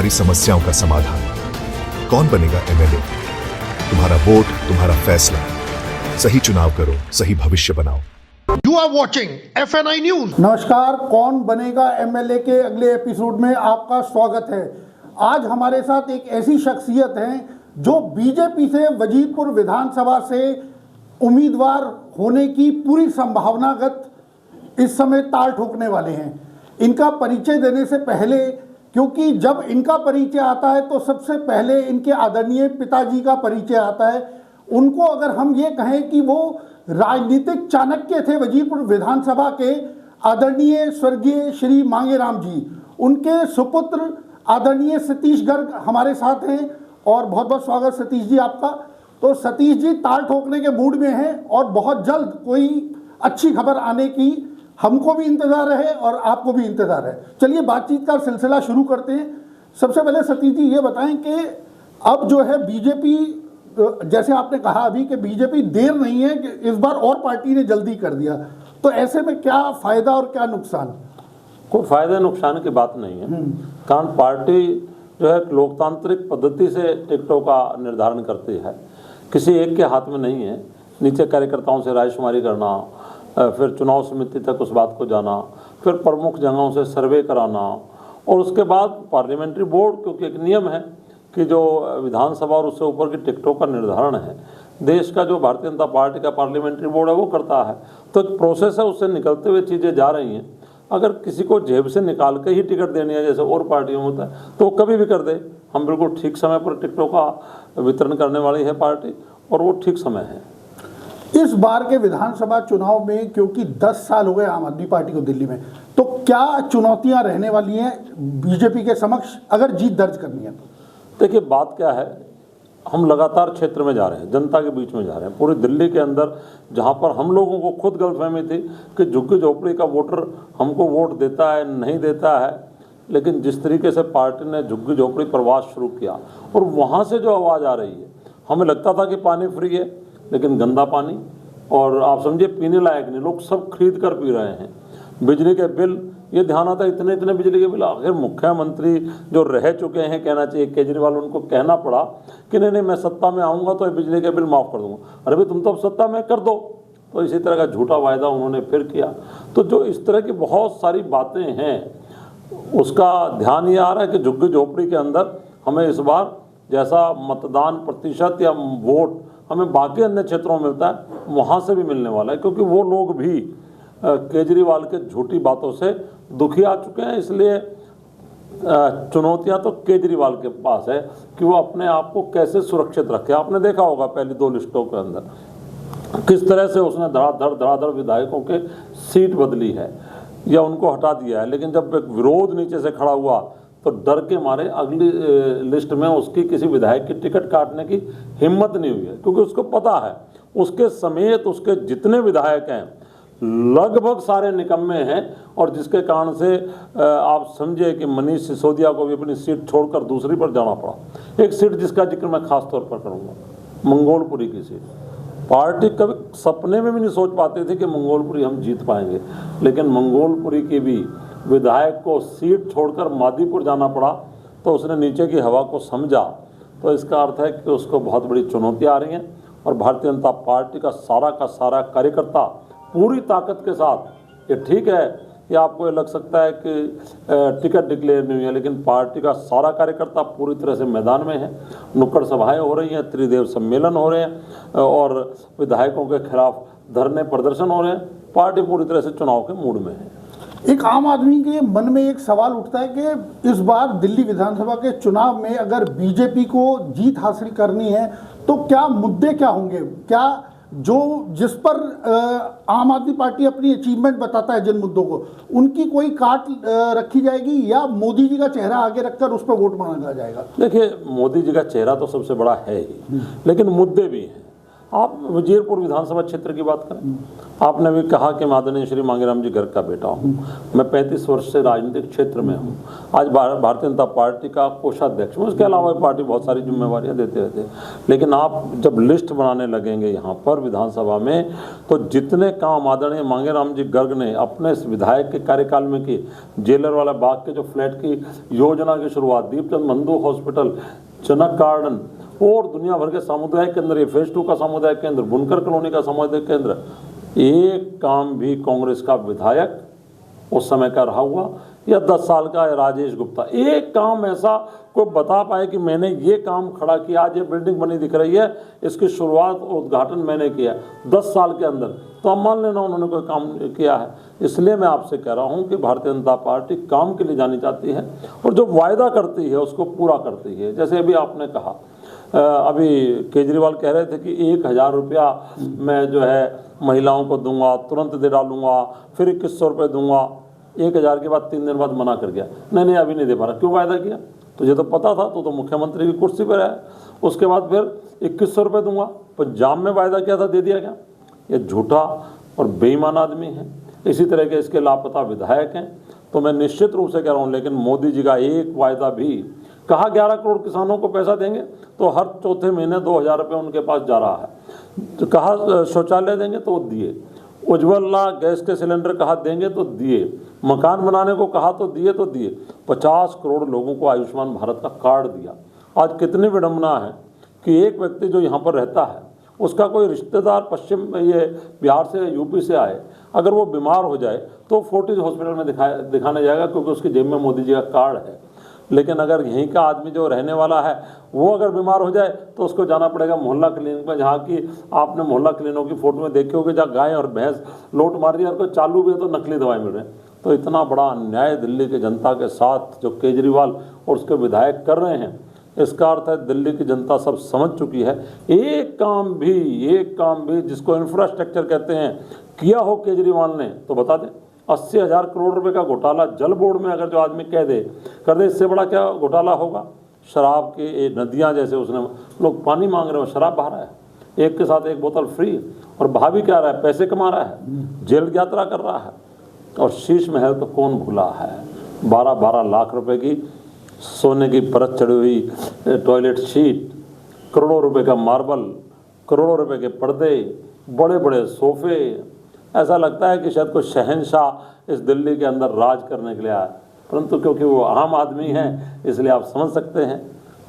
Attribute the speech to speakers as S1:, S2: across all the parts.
S1: तुम्हारी समस्याओं का समाधान। कौन बनेगा एमएलए? तुम्हारा वोट, तुम्हारा फैसला। सही चुनाव करो, सही भविष्य बनाओ।
S2: You are watching FNI News।
S3: नमस्कार, कौन बनेगा एमएलए के अगले एपिसोड में आपका स्वागत है। आज हमारे साथ एक ऐसी शख्सियत है जो बीजेपी से वजीरपुर विधानसभा से उम्मीदवार होने की पूरी संभावनागत इस समय ताल ठोकने वाले हैं। इनका परिचय देने से पहले, क्योंकि जब इनका परिचय आता है तो सबसे पहले इनके आदरणीय पिताजी का परिचय आता है। उनको अगर हम ये कहें कि वो राजनीतिक चाणक्य थे वजीरपुर विधानसभा के, आदरणीय स्वर्गीय श्री मांगेराम जी, उनके सुपुत्र आदरणीय सतीश गर्ग हमारे साथ हैं। और बहुत बहुत स्वागत सतीश जी आपका। तो सतीश जी ताल ठोकने के मूड में हैं और बहुत जल्द कोई अच्छी खबर आने की हमको भी इंतजार है और आपको भी इंतजार है। चलिए बातचीत का सिलसिला शुरू करते हैं। सबसे पहले सतीश जी ये बताएं कि अब जो है बीजेपी, जैसे आपने कहा अभी कि बीजेपी देर नहीं है कि इस बार और पार्टी ने जल्दी कर दिया, तो ऐसे में क्या फायदा और क्या नुकसान?
S4: कोई फायदा नुकसान की बात नहीं है, कारण पार्टी जो है लोकतांत्रिक पद्धति से टिकटों का निर्धारण करती है, किसी एक के हाथ में नहीं है। नीचे कार्यकर्ताओं से रायशुमारी करना, फिर चुनाव समिति तक उस बात को जाना, फिर प्रमुख जगहों से सर्वे कराना, और उसके बाद पार्लियामेंट्री बोर्ड, क्योंकि एक नियम है कि जो विधानसभा और उससे ऊपर की टिकटों का निर्धारण है देश का जो भारतीय जनता पार्टी का पार्लियामेंट्री बोर्ड है वो करता है। तो एक प्रोसेस है, उससे निकलते हुए चीज़ें जा रही हैं। अगर किसी को जेब से निकाल के ही टिकट देनी है जैसे और पार्टियों में होता है तो वो कभी भी कर दे। हम बिल्कुल ठीक समय पर टिकटों का वितरण करने वाली है पार्टी, और वो ठीक समय है।
S3: इस बार के विधानसभा चुनाव में, क्योंकि 10 साल हो गए आम आदमी पार्टी को दिल्ली में, तो क्या चुनौतियां रहने वाली हैं बीजेपी के समक्ष अगर जीत दर्ज करनी है?
S4: देखिए बात क्या है, हम लगातार क्षेत्र में जा रहे हैं, जनता के बीच में जा रहे हैं। पूरी दिल्ली के अंदर जहां पर हम लोगों को खुद गलतफहमी थी कि झुग्गी झोपड़ी का वोटर हमको वोट देता है नहीं देता है, लेकिन जिस तरीके से पार्टी ने झुग्गी झोपड़ी प्रवास शुरू किया और वहाँ से जो आवाज़ आ रही है, हमें लगता था कि पानी फ्री है लेकिन गंदा पानी, और आप समझिए पीने लायक नहीं, लोग सब खरीद कर पी रहे हैं। बिजली के बिल, ये ध्यान आता है इतने इतने बिजली के बिल। आखिर मुख्यमंत्री जो रह चुके हैं, कहना चाहिए केजरीवाल, उनको कहना पड़ा कि नहीं मैं सत्ता में आऊँगा तो ये बिजली के बिल माफ़ कर दूँगा। अरे भाई तुम तो अब सत्ता में कर दो। तो इसी तरह का झूठा वायदा उन्होंने फिर किया। तो जो इस तरह की बहुत सारी बातें हैं, उसका ध्यान ये आ रहा है कि झुग्गी झोपड़ी के अंदर हमें इस बार जैसा मतदान प्रतिशत या वोट हमें बाकी अन्य क्षेत्रों में मिलता है वहाँ से भी मिलने वाला है, क्योंकि वो लोग भी केजरीवाल के झूठी बातों से दुखी आ चुके हैं। इसलिए चुनौतियां तो केजरीवाल के पास है कि वो अपने आप को कैसे सुरक्षित रखे। आपने देखा होगा पहली 2 लिस्टों के अंदर किस तरह से उसने धड़ाधड़ विधायकों के सीट बदली है या उनको हटा दिया है, लेकिन जब एक विरोध नीचे से खड़ा हुआ तो डर के मारे अगली लिस्ट में उसकी किसी विधायक की टिकट काटने की हिम्मत नहीं हुई है, क्योंकि उसको पता है उसके समेत उसके जितने विधायक हैं लगभग सारे निकम्मे हैं, और जिसके कारण से आप समझिए कि मनीष सिसोदिया को भी अपनी सीट छोड़कर दूसरी पर जाना पड़ा। एक सीट जिसका जिक्र मैं खास तौर पर करूँगा, मंगोलपुरी की सीट। पार्टी कभी सपने में भी नहीं सोच पाते थे कि मंगोलपुरी हम जीत पाएंगे, लेकिन मंगोलपुरी की भी विधायक को सीट छोड़कर मादीपुर जाना पड़ा, तो उसने नीचे की हवा को समझा। तो इसका अर्थ है कि उसको बहुत बड़ी चुनौतियाँ आ रही हैं, और भारतीय जनता पार्टी का सारा कार्यकर्ता पूरी ताकत के साथ, ये ठीक है कि आपको ये लग सकता है कि टिकट डिक्लेयर नहीं हुई है, लेकिन पार्टी का सारा कार्यकर्ता पूरी तरह से मैदान में है। नुक्कड़ सभाएं हो रही हैं, त्रिदेव सम्मेलन हो रहे हैं, और विधायकों के खिलाफ धरने प्रदर्शन हो रहे हैं। पार्टी पूरी तरह से चुनाव के मूड में है।
S3: एक आम आदमी के मन में एक सवाल उठता है कि इस बार दिल्ली विधानसभा के चुनाव में अगर बीजेपी को जीत हासिल करनी है तो क्या मुद्दे क्या होंगे? क्या जिस पर आम आदमी पार्टी अपनी अचीवमेंट बताता है, जिन मुद्दों को, उनकी कोई काट रखी जाएगी या मोदी जी का चेहरा आगे रखकर उस पर वोट मांगा जाएगा?
S4: देखिए मोदी जी का चेहरा तो सबसे बड़ा है ही, लेकिन मुद्दे भी हैं। आप वजीरपुर विधानसभा क्षेत्र की बात करें, आपने भी कहा कि माननीय श्री मांगेराम जी घर का बेटा हूं। मैं 35 वर्ष से राजनीतिक क्षेत्र में हूं। आज भारतीय जनता पार्टी का कोषाध्यक्ष हूं। उसके अलावा पार्टी बहुत सारी जिम्मेवारियां देते रहते हैं। लेकिन आप जब लिस्ट बनाने लगेंगे यहाँ पर विधानसभा में, तो जितने काम आदरणीय मांगेराम जी गर्ग ने अपने इस विधायक के कार्यकाल में किए, जेलर वाला बाग के जो फ्लैट की योजना की शुरुआत, दीपचंद मंदू हॉस्पिटल, जनक गार्डन और दुनिया भर के सामुदायिक केंद्र, फेज 2 का सामुदायिक केंद्र, बुनकर कॉलोनी का सामुदायिक केंद्र, एक काम भी कांग्रेस का विधायक उस समय का रहा हुआ या 10 साल का राजेश गुप्ता, एक काम ऐसा कोई बता पाए कि मैंने ये काम खड़ा किया, आज ये बिल्डिंग बनी दिख रही है, इसकी शुरुआत और उद्घाटन मैंने किया 10 साल के अंदर, तो अब मान लेना उन्होंने कोई काम किया है। इसलिए मैं आपसे कह रहा हूं कि भारतीय जनता पार्टी काम के लिए जानी चाहती है और जो वायदा करती है उसको पूरा करती है। जैसे अभी आपने कहा, अभी केजरीवाल कह रहे थे कि 1000 रुपया मैं जो है महिलाओं को दूंगा, तुरंत दे डालूंगा, फिर 2100 रुपये दूंगा। 1000 के बाद 3 दिन बाद मना कर गया, नहीं अभी नहीं दे पा रहा। क्यों वायदा किया? तुझे तो पता था, तो मुख्यमंत्री की कुर्सी पर है। उसके बाद फिर 2100 रुपये दूंगा, पंजाब में वायदा किया था, दे दिया गया। ये झूठा और बेईमान आदमी है। इसी तरह के इसके लापता विधायक हैं। तो मैं निश्चित रूप से कह रहा हूँ, लेकिन मोदी जी का एक वायदा भी, कहा 11 करोड़ किसानों को पैसा देंगे, तो हर चौथे महीने 2000 रुपये उनके पास जा रहा है। तो कहा शौचालय देंगे तो दिए, उज्ज्वला गैस के सिलेंडर कहा देंगे तो दिए, मकान बनाने को कहा तो दिए 50 करोड़ लोगों को आयुष्मान भारत का कार्ड दिया। आज कितनी विडंबना है कि एक व्यक्ति जो यहाँ पर रहता है, उसका कोई रिश्तेदार पश्चिम ये बिहार से यूपी से आए, अगर वो बीमार हो जाए तो फोर्टिज हॉस्पिटल में दिखाने जाएगा क्योंकि उसकी जेब में मोदी जी का कार्ड है। लेकिन अगर यहीं का आदमी जो रहने वाला है वो अगर बीमार हो जाए तो उसको जाना पड़ेगा मोहल्ला क्लिनिक में, जहाँ की आपने मोहल्ला क्लिनिकों की फोटो में देखे होगे, जहाँ गाय और भैंस लोट मार रही है और कोई चालू भी है तो नकली दवाई मिल रही है। तो इतना बड़ा अन्याय दिल्ली की जनता के साथ जो केजरीवाल और उसके विधायक कर रहे हैं, इसका अर्थ है दिल्ली की जनता सब समझ चुकी है। एक काम भी जिसको इंफ्रास्ट्रक्चर कहते हैं किया हो केजरीवाल ने तो बता दें। 80,000 करोड़ रुपए का घोटाला जल बोर्ड में अगर जो आदमी कर दे, इससे बड़ा क्या घोटाला होगा? शराब की नदियां, जैसे उसने लोग पानी मांग रहे हो, शराब बहा रहा है, एक के साथ एक बोतल फ्री, और बहा भी क्या रहा है, पैसे कमा रहा है, जेल यात्रा कर रहा है। और शीश महल तो कौन भूला है, 12-12 लाख रुपए की सोने की परत चढ़ी हुई टॉयलेट सीट, करोड़ों रुपए का मार्बल, करोड़ों रुपए के पर्दे, बड़े बड़े सोफे। ऐसा लगता है कि शायद कोई शहंशाह इस दिल्ली के अंदर राज करने के लिए आया, परंतु क्योंकि वो आम आदमी है इसलिए आप समझ सकते हैं।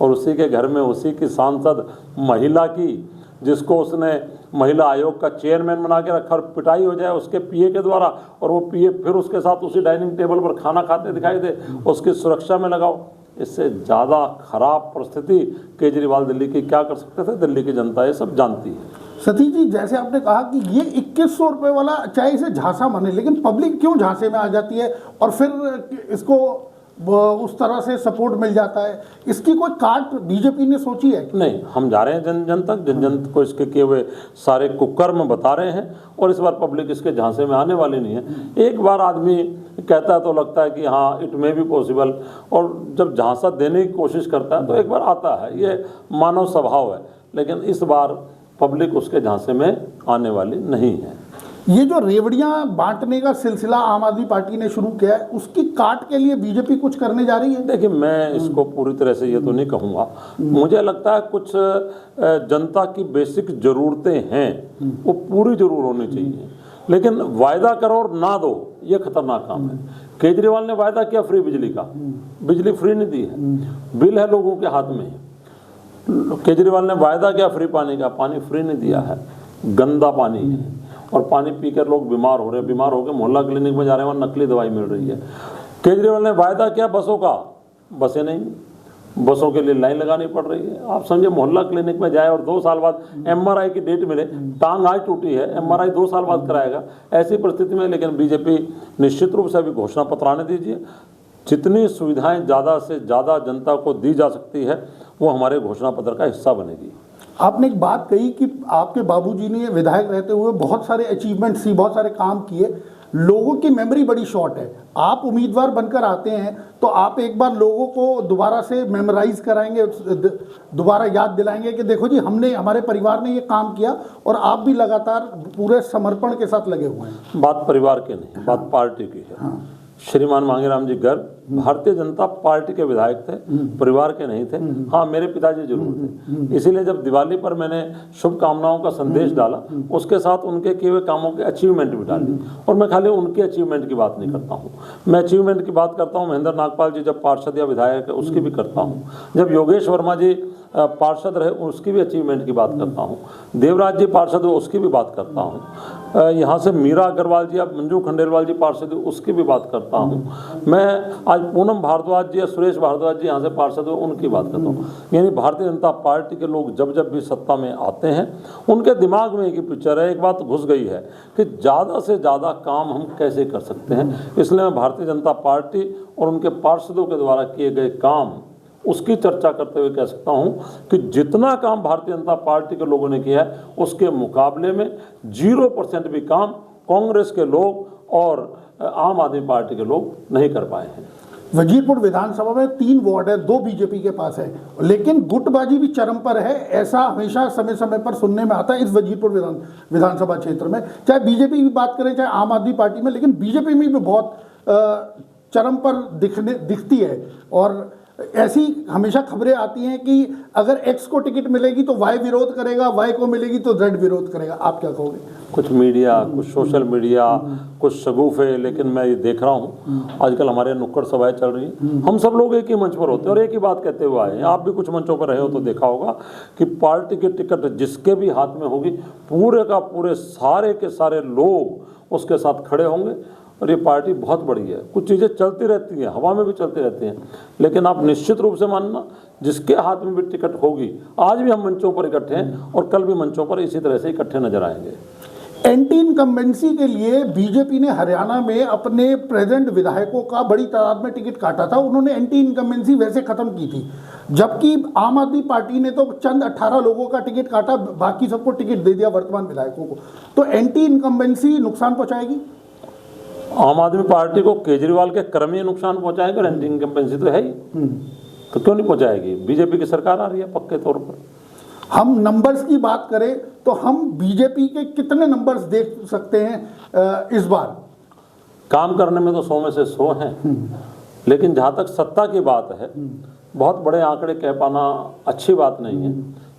S4: और उसी के घर में उसी की सांसद महिला की, जिसको उसने महिला आयोग का चेयरमैन बना के रखा, और पिटाई हो जाए उसके पीए के द्वारा, और वो पीए फिर उसके साथ उसी डाइनिंग टेबल पर खाना खाते दिखाई दे, उसकी सुरक्षा में लगाओ। इससे ज़्यादा खराब परिस्थिति केजरीवाल दिल्ली की क्या कर सकते थे? दिल्ली की जनता ये सब जानती है।
S3: सतीश जी, जैसे आपने कहा कि ये 2100 रुपये वाला, चाहे इसे झांसा माने, लेकिन पब्लिक क्यों झांसे में आ जाती है और फिर इसको उस तरह से सपोर्ट मिल जाता है? इसकी कोई काट बीजेपी ने सोची है?
S4: नहीं, हम जा रहे हैं जन जन तक, जन जन को इसके किए हुए सारे कुकर्म बता रहे हैं, और इस बार पब्लिक इसके झांसे में आने वाली नहीं है। एक बार आदमी कहता है तो लगता है कि हाँ इट मे बी पॉसिबल, और जब झांसा देने की कोशिश करता है तो एक बार आता है, ये मानव स्वभाव है। लेकिन इस बार पब्लिक उसके झांसे में आने वाली नहीं है।
S3: ये जो रेवड़ियां बांटने का सिलसिला आम आदमी पार्टी ने शुरू किया है, उसकी काट के लिए बीजेपी कुछ करने जा रही है?
S4: देखिए, मैं इसको पूरी तरह से ये तो नहीं कहूँगा। मुझे लगता है कुछ जनता की बेसिक ज़रूरतें हैं, वो पूरी जरूर होनी चाहिए, लेकिन वायदा करो और ना दो, ये खतरनाक काम है। केजरीवाल ने वायदा किया फ्री बिजली का, बिजली फ्री नहीं दी है, बिल है लोगों के हाथ में। केजरीवाल ने वायदा किया फ्री पानी का, पानी फ्री नहीं दिया है, गंदा पानी है, और पानी पीकर लोग बीमार हो रहे हैं, बीमार होकर मोहल्ला क्लिनिक में जा रहे हैं, वहाँ नकली दवाई मिल रही है। केजरीवाल ने वायदा किया बसों का, बसें नहीं, बसों के लिए लाइन लगानी पड़ रही है। आप समझे, मोहल्ला क्लिनिक में जाए और 2 साल बाद MRI की डेट मिले, टांग आज टूटी है, MRI 2 साल बाद कराएगा, ऐसी परिस्थिति में। लेकिन बीजेपी निश्चित रूप से अभी घोषणा पत्र आने दीजिए, जितनी सुविधाएं ज़्यादा से ज़्यादा जनता को दी जा सकती है वो हमारे घोषणा पत्र का हिस्सा बनेगी।
S3: आपने एक बात कही कि आपके बाबूजी ने विधायक रहते हुए बहुत सारे अचीवमेंट्स, बहुत सारे काम किए, लोगों की मेमोरी बड़ी शॉर्ट है। आप उम्मीदवार बनकर आते हैं तो आप एक बार लोगों को दोबारा से मेमोराइज कराएंगे, दोबारा याद दिलाएंगे कि देखो जी हमने, हमारे परिवार ने ये काम किया, और आप भी लगातार पूरे समर्पण के साथ लगे हुए हैं।
S4: बात परिवार की नहीं, बात पार्टी की है। श्रीमान मांगेराम जी गर्ग भारतीय जनता पार्टी के विधायक थे, परिवार के नहीं थे। हाँ, मेरे पिताजी जरूर थे। इसीलिए जब दिवाली पर मैंने शुभकामनाओं का संदेश डाला, उसके साथ उनके किए हुए कामों के अचीवमेंट भी डाली। और मैं खाली उनके अचीवमेंट की बात नहीं करता हूँ, मैं अचीवमेंट की बात करता हूँ महेंद्र नागपाल जी जब पार्षद या विधायक है उसकी भी करता हूँ, जब योगेश वर्मा जी पार्षद रहे उसकी भी अचीवमेंट की बात करता हूँ, देवराज जी पार्षद हुए उसकी भी बात करता हूँ, यहाँ से मीरा अग्रवाल जी, अब मंजू खंडेलवाल जी पार्षद हुए उसकी भी बात करता हूँ, मैं आज पूनम भारद्वाज जी या सुरेश भारद्वाज जी यहाँ से पार्षद हुए उनकी बात करता हूँ। यानी भारतीय जनता पार्टी के लोग जब जब भी सत्ता में आते हैं उनके दिमाग में एक ही पिक्चर है, एक बात घुस गई है कि ज़्यादा से ज़्यादा काम हम कैसे कर सकते हैं। इसलिए मैं भारतीय जनता पार्टी और उनके पार्षदों के द्वारा किए गए काम उसकी चर्चा करते हुए कह सकता हूं कि जितना काम भारतीय जनता पार्टी के लोगों ने किया है उसके मुकाबले में 0% भी काम कांग्रेस के लोग और आम आदमी पार्टी के लोग नहीं कर पाए हैं।
S3: वजीरपुर विधानसभा में 3 वार्ड है, 2 बीजेपी के पास है, लेकिन गुटबाजी भी चरम पर है। ऐसा हमेशा समय समय पर सुनने में आता है इस वजीरपुर विधानसभा क्षेत्र में, चाहे बीजेपी की बात करें चाहे आम आदमी पार्टी में, लेकिन बीजेपी में भी बहुत चरम पर दिखती है। और ऐसी हमेशा खबरें आती हैं कि अगर एक्स को टिकट मिलेगी तो वाई विरोध करेगा, वाई को मिलेगी तो जेड विरोध करेगा। आप क्या कहोगे?
S4: कुछ मीडिया, कुछ सोशल मीडिया, कुछ शगुफे, लेकिन मैं ये देख रहा हूँ आजकल हमारे नुक्कड़ सभाएं चल रही हैं, हम सब लोग एक ही मंच पर होते हैं और एक ही बात कहते हुए आए हैं। आप भी कुछ मंचों पर रहे हो तो देखा होगा कि पार्टी की टिकट जिसके भी हाथ में होगी पूरे का पूरे सारे के सारे लोग उसके साथ खड़े होंगे। और ये पार्टी बहुत बड़ी है, कुछ चीज़ें चलती रहती हैं, हवा में भी चलती रहती हैं, लेकिन आप निश्चित रूप से मानना जिसके हाथ में भी टिकट होगी, आज भी हम मंचों पर इकट्ठे हैं और कल भी मंचों पर इसी तरह से इकट्ठे नजर आएंगे।
S3: एंटी इनकम्बेंसी के लिए बीजेपी ने हरियाणा में अपने प्रेजेंट विधायकों का बड़ी तादाद में टिकट काटा था। उन्होंने एंटी इनकम्बेंसी वैसे खत्म की थी, जबकि आम आदमी पार्टी ने तो चंद 18 लोगों का टिकट काटा, बाकी सबको टिकट दे दिया वर्तमान विधायकों को। तो एंटी इनकम्बेंसी नुकसान पहुंचाएगी
S4: आम आदमी पार्टी को। केजरीवाल के कर्म ही नुकसान पहुंचाएगा, एंटी इनकम्बेंसी तो है ही, तो क्यों नहीं पहुंचाएगी? बीजेपी की सरकार आ रही है पक्के तौर पर।
S3: हम नंबर्स की बात करें तो हम बीजेपी के कितने नंबर्स देख सकते हैं इस बार?
S4: काम करने में तो 100 में से 100 हैं, लेकिन जहाँ तक सत्ता की बात है बहुत बड़े आंकड़े कह पाना अच्छी बात नहीं है,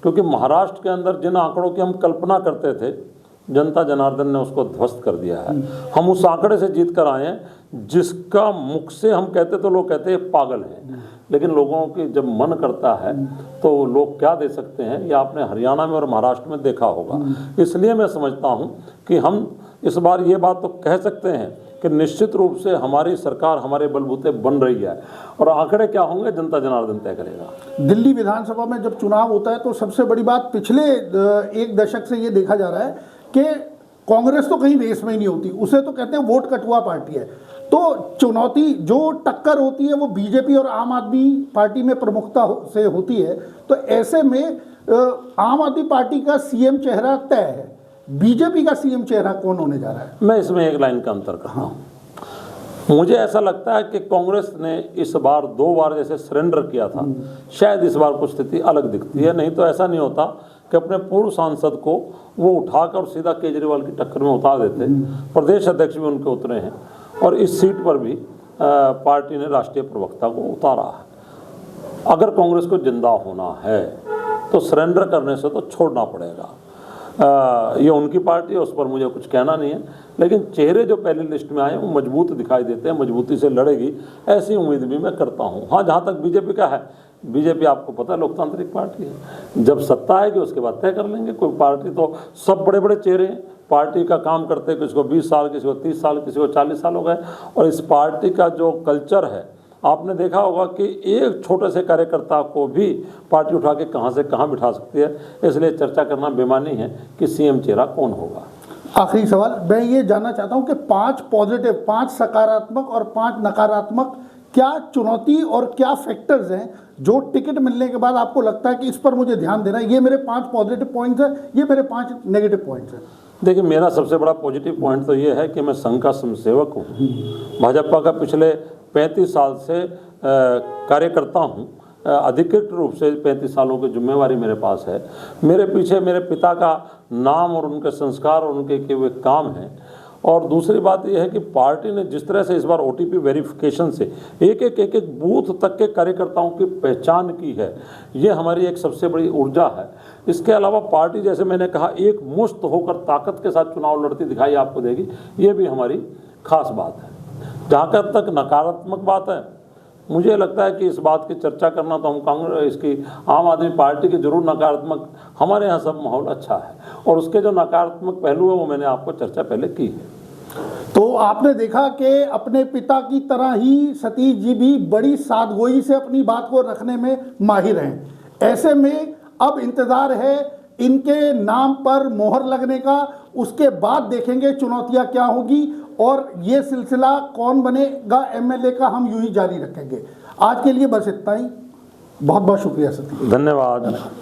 S4: क्योंकि महाराष्ट्र के अंदर जिन आंकड़ों की हम कल्पना करते थे जनता जनार्दन ने उसको ध्वस्त कर दिया है। हम उस आंकड़े से जीत कर आए हैं जिसका मुख से हम कहते तो लोग कहते हैं पागल हैं, लेकिन लोगों की जब मन करता है तो लोग क्या दे सकते हैं, ये आपने हरियाणा में और महाराष्ट्र में देखा होगा। इसलिए मैं समझता हूँ कि हम इस बार ये बात तो कह सकते हैं कि निश्चित रूप से हमारी सरकार हमारे बलबूते बन रही है, और आंकड़े क्या होंगे जनता जनार्दन तय करेगा।
S3: दिल्ली विधानसभा में जब चुनाव होता है तो सबसे बड़ी बात पिछले 1 दशक से ये देखा जा रहा है कि कांग्रेस तो कहीं रेस में ही नहीं होती, उसे तो कहते हैं वोट कटुआ पार्टी है। तो चुनौती जो टक्कर होती है वो बीजेपी और आम आदमी पार्टी में प्रमुखता से होती है। तो ऐसे में आम आदमी पार्टी का सीएम चेहरा तय है, बीजेपी का सीएम चेहरा कौन होने जा रहा है?
S4: मैं इसमें एक लाइन का अंतर करता हूँ। मुझे ऐसा लगता है कि कांग्रेस ने इस बार 2 बार जैसे सरेंडर किया था, शायद इस बार कुछ स्थिति अलग दिखती है। नहीं तो ऐसा नहीं होता कि अपने पूर्व सांसद को वो उठाकर सीधा केजरीवाल की टक्कर में उतार देते। प्रदेश अध्यक्ष भी उनके उतरे हैं और इस सीट पर भी पार्टी ने राष्ट्रीय प्रवक्ता को उतारा है। अगर कांग्रेस को जिंदा होना है तो सरेंडर करने से तो छोड़ना पड़ेगा। ये उनकी पार्टी है, उस पर मुझे कुछ कहना नहीं है, लेकिन चेहरे जो पहली लिस्ट में आए वो मजबूत दिखाई देते हैं, मजबूती से लड़ेगी ऐसी उम्मीद भी मैं करता हूँ। हाँ, जहाँ तक बीजेपी का है, बीजेपी आपको पता है लोकतांत्रिक पार्टी है, जब सत्ता आएगी उसके बाद तय कर लेंगे। कोई पार्टी तो सब बड़े बड़े चेहरे हैं, पार्टी का काम करते किसी को 20 साल, किसी को 30 साल, किसी को 40 साल हो गए। और इस पार्टी का जो कल्चर है, आपने देखा होगा कि एक छोटे से कार्यकर्ता को भी पार्टी उठा के कहाँ से कहाँ बिठा सकती है। इसलिए चर्चा करना बेमानी है कि सीएम चेहरा कौन होगा।
S3: आखिरी सवाल मैं ये जानना चाहता हूँ कि 5 पॉजिटिव, 5 सकारात्मक और 5 नकारात्मक क्या चुनौती और क्या फैक्टर्स हैं जो टिकट मिलने के बाद आपको लगता है कि इस पर मुझे ध्यान देना है, ये मेरे 5 पॉजिटिव पॉइंट्स हैं, ये मेरे 5 नेगेटिव पॉइंट्स हैं?
S4: देखिए, मेरा सबसे बड़ा पॉजिटिव पॉइंट तो ये है कि मैं संघ का स्वयंसेवक हूँ। भाजपा का पिछले 35 साल से कार्यकर्ता हूँ। अधिकृत रूप से 35 सालों की जिम्मेवारी मेरे पास है। मेरे पीछे मेरे पिता का नाम और उनके संस्कार और उनके किए हुए काम हैं। और दूसरी बात यह है कि पार्टी ने जिस तरह से इस बार OTP वेरिफिकेशन से एक एक बूथ तक के कार्यकर्ताओं की पहचान की है, ये हमारी एक सबसे बड़ी ऊर्जा है। इसके अलावा पार्टी, जैसे मैंने कहा, एक मुश्त होकर ताकत के साथ चुनाव लड़ती दिखाई आपको देगी, ये भी हमारी खास बात है। जहाँ तक नकारात्मक बात है, मुझे लगता है कि इस बात की चर्चा करना तो हम कांग्रेस इसकी आम आदमी पार्टी की जरूर नकारात्मक, हमारे यहाँ सब माहौल अच्छा है और उसके जो नकारात्मक पहलू है वो मैंने आपको चर्चा पहले की है।
S3: तो आपने देखा कि अपने पिता की तरह ही सतीश जी भी बड़ी सादगोई से अपनी बात को रखने में माहिर हैं। ऐसे में अब इंतजार है इनके नाम पर मोहर लगने का, उसके बाद देखेंगे चुनौतियां क्या होगी और ये सिलसिला कौन बनेगा MLA का हम यूं ही जारी रखेंगे। आज के लिए बस इतना ही। बहुत बहुत शुक्रिया सतीश।
S4: धन्यवाद।